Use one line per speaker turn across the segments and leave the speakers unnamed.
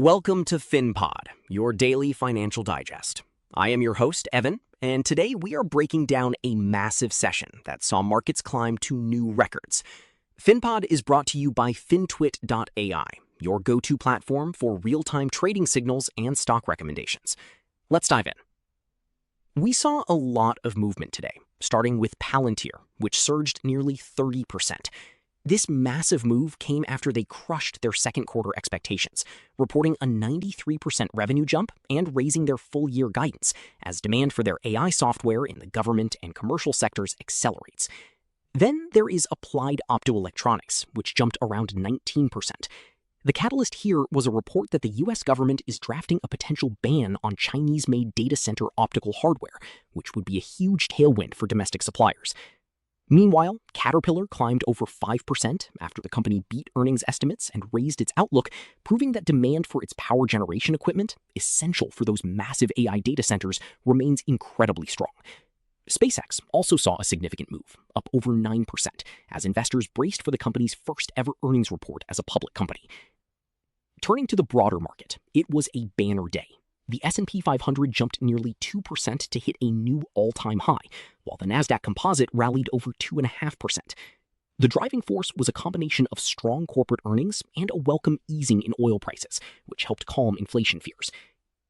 Welcome to Finpod, your daily financial digest. I am your host, Evan, and today we are breaking down a massive session that saw markets climb to new records. Finpod is brought to you by Fintwit.ai, your go-to platform for real-time trading signals and stock recommendations. Let's dive in. We saw a lot of movement today, starting with Palantir, which surged nearly 30%. This massive move came after they crushed their second quarter expectations, reporting a 93% revenue jump and raising their full-year guidance as demand for their AI software in the government and commercial sectors accelerates. Then there is Applied Optoelectronics, which jumped around 19%. The catalyst here was a report that the US government is drafting a potential ban on Chinese-made data center optical hardware, which would be a huge tailwind for domestic suppliers. Meanwhile, Caterpillar climbed over 5% after the company beat earnings estimates and raised its outlook, proving that demand for its power generation equipment, essential for those massive AI data centers, remains incredibly strong. SPCX also saw a significant move, up over 9%, as investors braced for the company's first ever earnings report as a public company. Turning to the broader market, it was a banner day. The S&P 500 jumped nearly 2% to hit a new all-time high, while the Nasdaq Composite rallied over 2.5%. The driving force was a combination of strong corporate earnings and a welcome easing in oil prices, which helped calm inflation fears.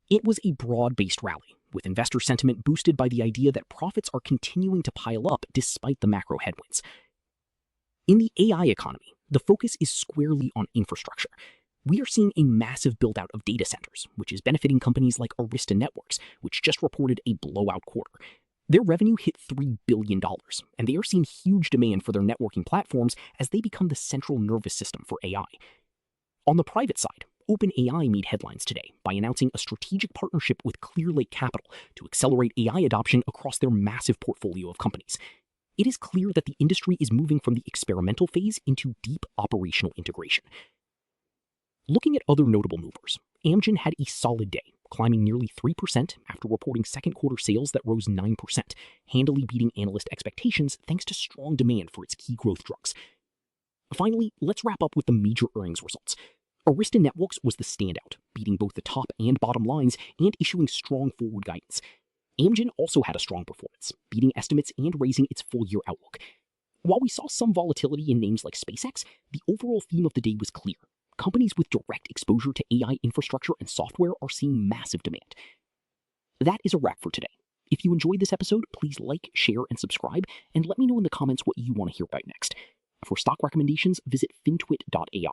It was a broad-based rally, with investor sentiment boosted by the idea that profits are continuing to pile up despite the macro headwinds. In the AI economy, the focus is squarely on infrastructure. We are seeing a massive build-out of data centers, which is benefiting companies like Arista Networks, which just reported a blowout quarter. Their revenue hit $3 billion, and they are seeing huge demand for their networking platforms as they become the central nervous system for AI. On the private side, OpenAI made headlines today by announcing a strategic partnership with Clearlake Capital to accelerate AI adoption across their massive portfolio of companies. It is clear that the industry is moving from the experimental phase into deep operational integration. Looking at other notable movers, AMGN had a solid day, climbing nearly 3% after reporting second quarter sales that rose 9%, handily beating analyst expectations thanks to strong demand for its key growth drugs. Finally, let's wrap up with the major earnings results. Arista Networks was the standout, beating both the top and bottom lines and issuing strong forward guidance. AMGN also had a strong performance, beating estimates and raising its full-year outlook. While we saw some volatility in names like SpaceX, the overall theme of the day was clear. Companies with direct exposure to AI infrastructure and software are seeing massive demand. That is a wrap for today. If you enjoyed this episode, please like, share, and subscribe, and let me know in the comments what you want to hear about next. For stock recommendations, visit Fintwit.ai.